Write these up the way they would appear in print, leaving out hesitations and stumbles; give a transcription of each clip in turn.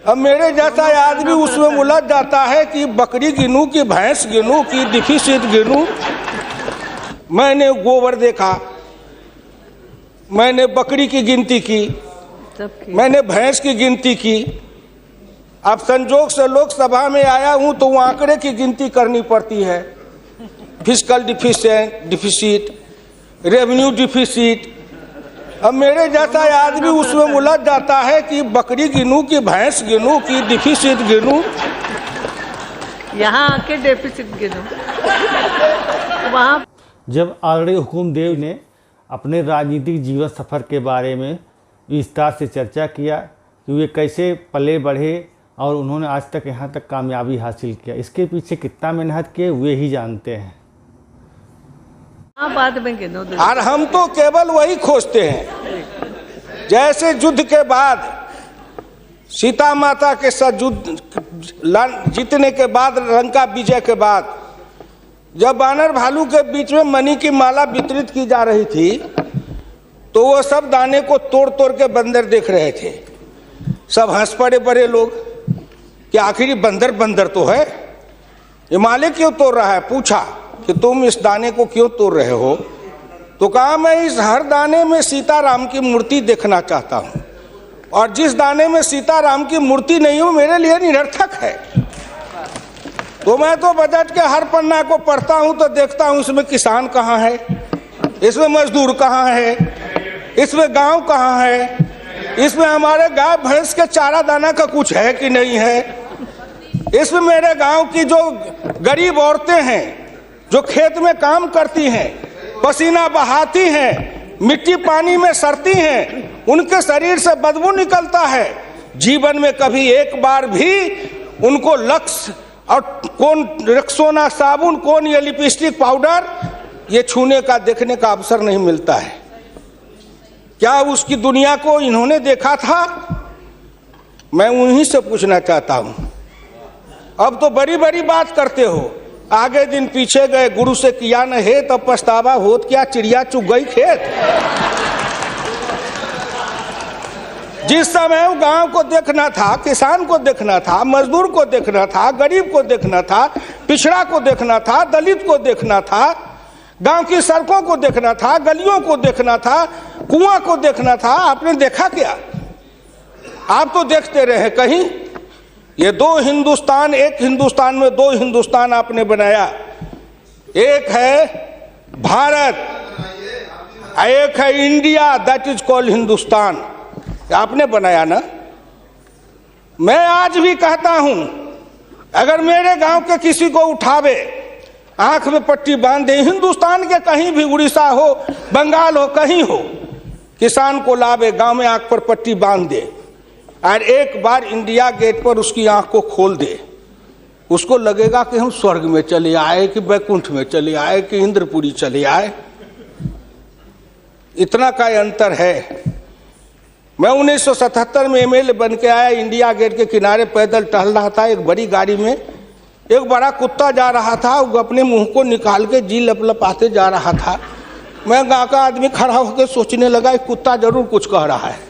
अब मेरे जैसा आदमी उसमें उलझ जाता है कि बकरी गिनूं कि भैंस गिनूं कि डिफिसिट गिनूं। मैंने गोबर देखा, मैंने बकरी की गिनती की, मैंने भैंस की गिनती की। अब संजोग से लोकसभा में आया हूं तो वो आंकड़े की गिनती करनी पड़ती है। Fiscal deficit, revenue deficit. अब मेरे जैसा आदमी उसमें उलझ जाता है कि बकरी गिनूं कि भैंस गिनूं कि डिफिसिट गिनूं। यहाँ आके डेफिसिट गिनूं। वहाँ जब आदरणीय हुकुमदेव ने अपने राजनीतिक जीवन सफ़र के बारे में विस्तार से चर्चा किया कि वे कैसे पले बढ़े और उन्होंने आज तक यहाँ तक कामयाबी हासिल किया, इसके पीछे कितना मेहनत किए वे ही जानते हैं। बाद में गिनो। और हम तो केवल वही खोजते हैं जैसे युद्ध के बाद सीता माता के साथ युद्ध जीतने के बाद, लंका विजय के बाद, जब बानर भालू के बीच में मणि की माला वितरित की जा रही थी तो वो सब दाने को तोड़ तोड़ के बंदर देख रहे थे। सब हंस पड़े बड़े लोग कि आखिर बंदर बंदर तो है, ये माले क्यों तोड़ रहा है। पूछा कि तुम इस दाने को क्यों तोड़ रहे हो? तो कहा मैं इस हर दाने में सीताराम की मूर्ति देखना चाहता हूं, और जिस दाने में सीताराम की मूर्ति नहीं हो मेरे लिए निरर्थक है। तो मैं तो बजट के हर पन्ना को पढ़ता हूं तो देखता हूं इसमें किसान कहाँ है, इसमें मजदूर कहाँ है, इसमें गांव कहाँ है, इसमें हमारे गाय भैंस के चारा दाना का कुछ है कि नहीं है, इसमें मेरे गांव की जो गरीब औरतें हैं जो खेत में काम करती हैं, पसीना बहाती हैं, मिट्टी पानी में सड़ती हैं, उनके शरीर से बदबू निकलता है। जीवन में कभी एक बार भी उनको लक्स और कौन रेक्सोना साबुन, कौन ये लिपस्टिक पाउडर, ये छूने का देखने का अवसर नहीं मिलता है। क्या उसकी दुनिया को इन्होंने देखा था? मैं उन्हीं से पूछना चाहता हूं। अब तो बड़ी बड़ी बात करते हो, आगे दिन पीछे गए, गुरु से किया न है तब पछतावा होत क्या, चिड़िया चुग गई खेत। जिस समय गांव को देखना था, किसान को देखना था, मजदूर को देखना था, गरीब को देखना था, पिछड़ा को देखना था, दलित को देखना था, गांव की सड़कों को देखना था, गलियों को देखना था, कुआं को देखना था, आपने देखा क्या? आप तो देखते रहे कहीं। ये दो हिंदुस्तान, एक हिंदुस्तान में दो हिंदुस्तान आपने बनाया। एक है भारत, एक है India, that is called Hindustan. आपने बनाया ना। मैं आज भी कहता हूं, अगर मेरे गांव के किसी को उठावे, आंख में पट्टी बांध दे, हिंदुस्तान के कहीं भी, उड़ीसा हो, बंगाल हो, कहीं हो, किसान को लावे, गांव में आंख पर पट्टी बांध दे और एक बार इंडिया गेट पर उसकी आंख को खोल दे, उसको लगेगा कि हम स्वर्ग में चले आए, कि बैकुंठ में चले आए, कि इंद्रपुरी चले आए। इतना का अंतर है। मैं 1977 में एमएलए बन के आया, इंडिया गेट के किनारे पैदल टहल रहा था, एक बड़ी गाड़ी में एक बड़ा कुत्ता जा रहा था, वो अपने मुंह को निकाल के जी लपलपाते जा रहा था। मैं गाँव का आदमी खड़ा होकर सोचने लगा, कुत्ता जरूर कुछ कह रहा है।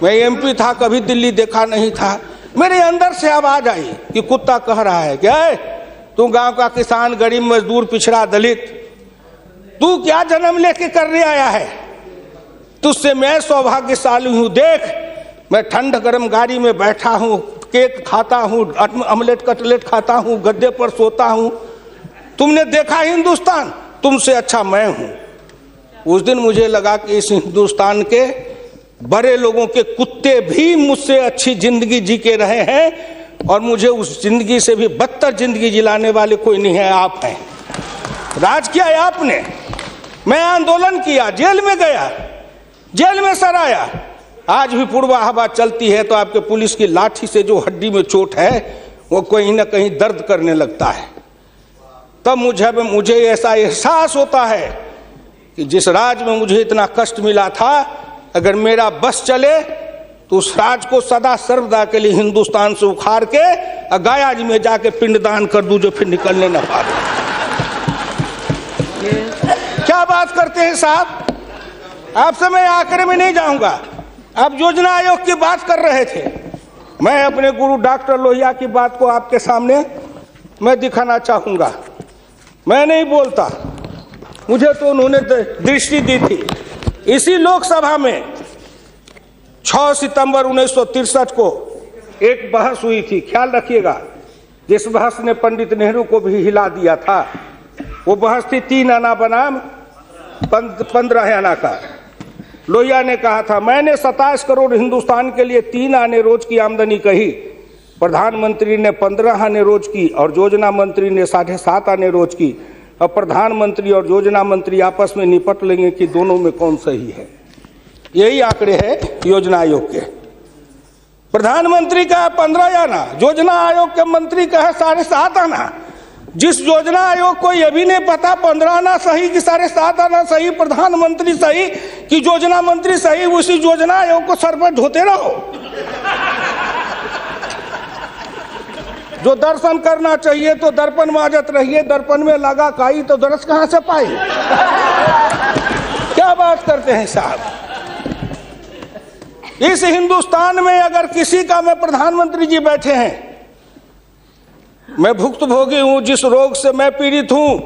मैं एमपी था, कभी दिल्ली देखा नहीं था, मेरे अंदर से आवाज आई कि कुत्ता कह रहा है, क्या है तू गांव का किसान, गरीब, मजदूर, पिछड़ा, दलित, तू क्या जन्म लेके करने आया है? तुझसे मैं सौभाग्यशाली हूं। देख, मैं ठंड गर्म गाड़ी में बैठा हूं, केक खाता हूं, ऑमलेट कटलेट खाता हूं, गद्दे पर सोता हूं। तुमने देखा हिंदुस्तान? तुमसे अच्छा मैं हूं। उस दिन मुझे लगा कि इस हिंदुस्तान के बड़े लोगों के कुत्ते भी मुझसे अच्छी जिंदगी जी के रहे हैं, और मुझे उस जिंदगी से भी बदतर जिंदगी जिलाने वाले कोई नहीं है, आप हैं। राज किया है आपने। मैं आंदोलन किया, जेल में गया, जेल में सराया। आज भी पूर्वा हवा चलती है तो आपके पुलिस की लाठी से जो हड्डी में चोट है वो कहीं ना कहीं दर्द करने लगता है। तब मुझे ऐसा एहसास होता है कि जिस राज में मुझे इतना कष्ट मिला था, अगर मेरा बस चले तो उस राज को सदा सर्वदा के लिए हिंदुस्तान से उखाड़ के गया जी में जाके पिंडदान कर दूं, जो फिर निकलने न पाए। क्या बात करते हैं साहब? आपसे मैं आंकड़े में नहीं जाऊंगा। अब योजना आयोग की बात कर रहे थे। मैं अपने गुरु डॉक्टर लोहिया की बात को आपके सामने मैं दिखाना चाहूँगा। मैं नहीं बोलता, मुझे तो उन्होंने दृष्टि दी थी। इसी लोकसभा में 6 सितंबर 1963 को एक बहस हुई थी, ख्याल रखिएगा, जिस बहस ने पंडित नेहरू को भी हिला दिया था। वो बहस थी 3 आना बनाम 15 आना का। लोहिया ने कहा था, मैंने 27 करोड़ हिंदुस्तान के लिए 3 आने रोज की आमदनी कही, प्रधानमंत्री ने 15 आने रोज की और योजना मंत्री ने 7.5 आने रोज की। अब प्रधानमंत्री और योजना मंत्री आपस में निपट लेंगे कि दोनों में कौन सही है। यही आंकड़े हैं योजना आयोग के। प्रधानमंत्री का है 15 आना, योजना आयोग के मंत्री का है 7.5 आना। जिस योजना आयोग को यह भी नहीं पता 15 आना सही कि 7.5 आना सही, प्रधानमंत्री सही कि योजना मंत्री सही, उसी योजना आयोग को सर पर ढोते रहो। जो दर्शन करना चाहिए तो दर्पण माजत रहिए, दर्पण में लगा काई तो दरस कहां से पाई। क्या बात करते हैं साहब। इस हिंदुस्तान में अगर किसी का में प्रधानमंत्री जी बैठे हैं, मैं भुक्तभोगी हूं, जिस रोग से मैं पीड़ित हूं,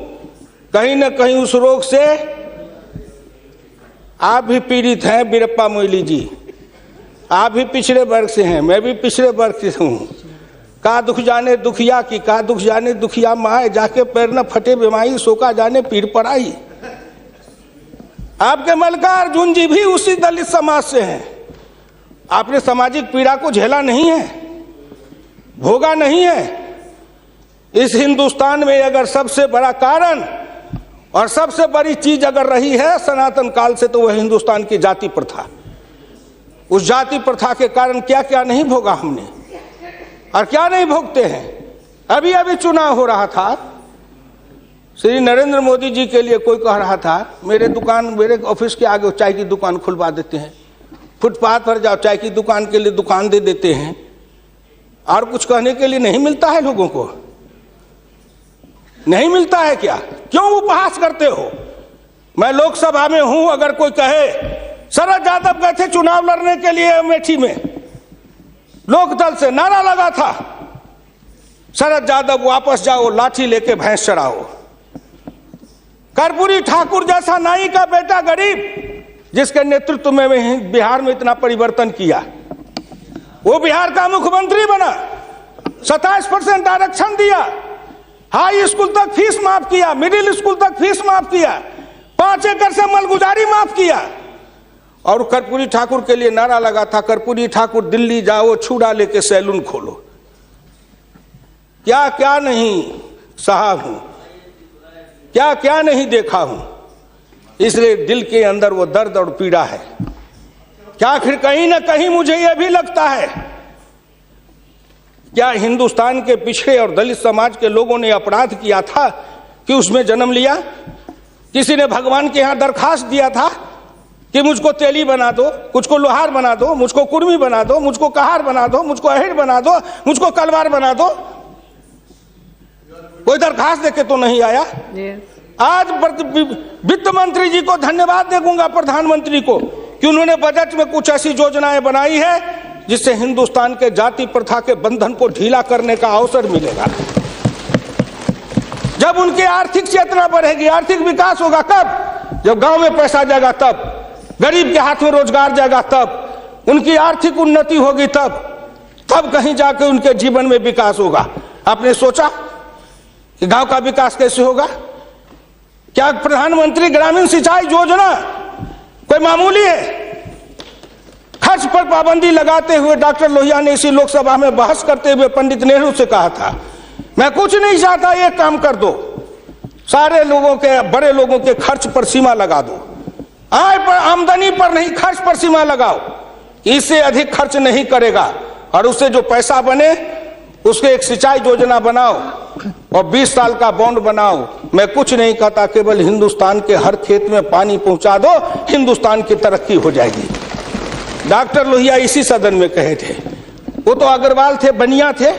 कहीं न कहीं उस रोग से आप भी पीड़ित हैं। बीरप्पा मोइली जी, आप भी पिछड़े वर्ग से हैं, मैं भी पिछड़े वर्ग से हूं। का दुख जाने दुखिया की, का दुख जाने दुखिया माए, जाके पैर न फटे बीमारी, सोका जाने पीड़ पड़ाई। आपके मल्लिकार्जुन जी भी उसी दलित समाज से हैं। आपने सामाजिक पीड़ा को झेला नहीं है, भोगा नहीं है। इस हिंदुस्तान में अगर सबसे बड़ा कारण और सबसे बड़ी चीज अगर रही है सनातन काल से, तो वह हिंदुस्तान की जाति प्रथा। उस जाति प्रथा के कारण क्या क्या नहीं भोगा हमने और क्या नहीं भोगते हैं। अभी अभी चुनाव हो रहा था, श्री नरेंद्र मोदी जी के लिए कोई कह रहा था, मेरे ऑफिस के आगे चाय की दुकान खुलवा देते हैं, फुटपाथ पर जाओ चाय की दुकान के लिए दुकान दे देते हैं। और कुछ कहने के लिए नहीं मिलता है लोगों को, नहीं मिलता है क्या? क्यों उपहास करते हो? मैं लोकसभा में हूं, अगर कोई कहे शरद यादव गए थे चुनाव लड़ने के लिए अमेठी में, लोकदल से नारा लगा था, शरद यादव वापस जाओ, लाठी लेके भैंस चराओ। कर्पूरी ठाकुर जैसा नाई का बेटा गरीब, जिसके नेतृत्व में बिहार में इतना परिवर्तन किया, वो बिहार का मुख्यमंत्री बना, 27% आरक्षण दिया, हाई स्कूल तक फीस माफ किया, मिडिल स्कूल तक फीस माफ किया, 5 एकड़ से मलगुजारी माफ किया। और कर्पूरी ठाकुर के लिए नारा लगा था, कर्पूरी ठाकुर दिल्ली जाओ, छुड़ा लेके सैलून खोलो। क्या क्या नहीं सहा हूं, क्या क्या नहीं देखा हूं, इसलिए दिल के अंदर वो दर्द और पीड़ा है। क्या आखिर कहीं ना कहीं मुझे यह भी लगता है, क्या हिंदुस्तान के पिछड़े और दलित समाज के लोगों ने अपराध किया था कि उसमें जन्म लिया? किसी ने भगवान के यहां दरखास्त दिया था कि मुझको तेली बना दो, मुझको लोहार बना दो, मुझको कुर्मी बना दो, मुझको कहार बना दो, मुझको अहिर बना दो, मुझको कलवार बना दो? कोई दरखास्त देके तो नहीं आया। आज वित्त मंत्री जी को धन्यवाद देगा, प्रधानमंत्री को, कि उन्होंने बजट में कुछ ऐसी योजनाएं बनाई है जिससे हिंदुस्तान के जाति प्रथा के बंधन को ढीला करने का अवसर मिलेगा। जब उनकी आर्थिक चेतना बढ़ेगी, आर्थिक विकास होगा कब? जब गांव में पैसा जाएगा तब, गरीब के हाथ में रोजगार जाएगा तब, उनकी आर्थिक उन्नति होगी तब कहीं जाके उनके जीवन में विकास होगा। आपने सोचा कि गांव का विकास कैसे होगा? क्या प्रधानमंत्री ग्रामीण सिंचाई योजना कोई मामूली है? खर्च पर पाबंदी लगाते हुए डॉक्टर लोहिया ने इसी लोकसभा में बहस करते हुए पंडित नेहरू से कहा था, मैं कुछ नहीं चाहता, एक काम कर दो, सारे लोगों के, बड़े लोगों के खर्च पर सीमा लगा दो, आय पर, आमदनी पर नहीं, खर्च पर सीमा लगाओ, इससे अधिक खर्च नहीं करेगा, और उससे जो पैसा बने उसके एक सिंचाई योजना बनाओ और 20 साल का बॉन्ड बनाओ। मैं कुछ नहीं कहता, केवल हिंदुस्तान के हर खेत में पानी पहुंचा दो, हिंदुस्तान की तरक्की हो जाएगी। डॉक्टर लोहिया इसी सदन में कहे थे। वो तो अग्रवाल थे, बनिया थे,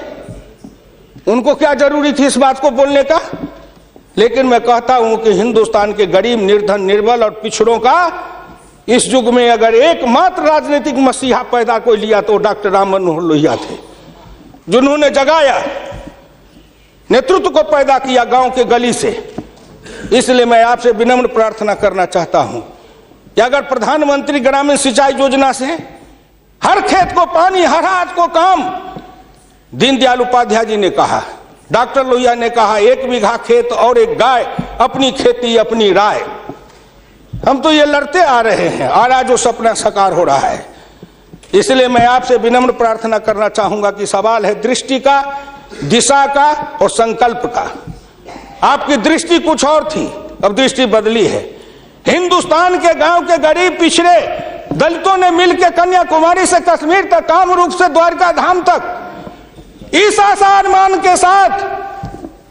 उनको क्या जरूरी थी इस बात को बोलने का? लेकिन मैं कहता हूं कि हिंदुस्तान के गरीब, निर्धन, निर्बल और पिछड़ों का इस युग में अगर एकमात्र राजनीतिक मसीहा पैदा कोई लिया तो डॉक्टर राम मनोहर लोहिया थे, जिन्होंने जगाया, नेतृत्व को पैदा किया गांव के गली से। इसलिए मैं आपसे विनम्र प्रार्थना करना चाहता हूं कि अगर प्रधानमंत्री ग्रामीण सिंचाई योजना से हर खेत को पानी, हर हाथ को काम, दीनदयाल उपाध्याय जी ने कहा, डॉक्टर लोहिया ने कहा, 1 बीघा खेत और 1 गाय, अपनी खेती अपनी राय। हम तो ये लड़ते आ रहे हैं और आज वो सपना साकार हो रहा है। इसलिए मैं आपसे विनम्र प्रार्थना करना चाहूंगा कि सवाल है दृष्टि का, दिशा का और संकल्प का। आपकी दृष्टि कुछ और थी, अब दृष्टि बदली है। हिंदुस्तान के गांव के गरीब पिछड़े दलितों ने मिलकर कन्याकुमारी से कश्मीर तक, कामरूप से द्वारका धाम तक, इस आसान मान के साथ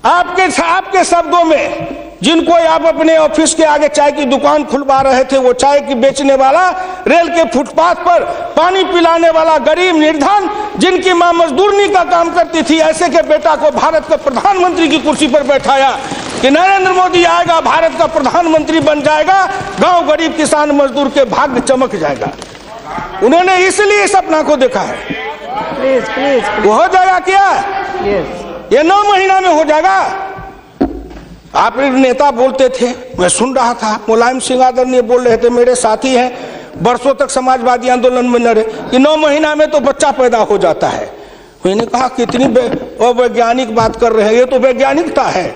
आपके शब्दों में, जिनको आप अपने ऑफिस के आगे चाय की दुकान खुलवा रहे थे, वो चाय की बेचने वाला, रेल के फुटपाथ पर पानी पिलाने वाला गरीब निर्धन, जिनकी मां मजदूरनी का काम करती थी, ऐसे के बेटा को भारत के प्रधानमंत्री की कुर्सी पर बैठाया कि नरेंद्र मोदी आएगा, भारत का प्रधानमंत्री बन जाएगा, गांव गरीब किसान मजदूर के भाग्य चमक जाएगा। उन्होंने इसलिए सपना को देखा है। वो हो जाएगा क्या? ये 9 महीना में हो जाएगा। आप नेता बोलते थे, मैं सुन रहा था, मुलायम सिंह आदरणीय बोल रहे थे, मेरे साथी हैं, बरसों तक समाजवादी आंदोलन में लड़े, कि 9 महीना में तो बच्चा पैदा हो जाता है। मैंने कहा कितनी वैज्ञानिक बात कर रहे हैं, ये तो वैज्ञानिकता है,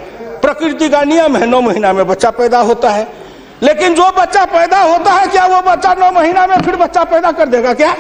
प्रकृति का नियम है, 9 महीना में बच्चा पैदा होता है। लेकिन जो बच्चा पैदा होता है, क्या वो बच्चा 9 महीना में फिर बच्चा पैदा कर देगा क्या?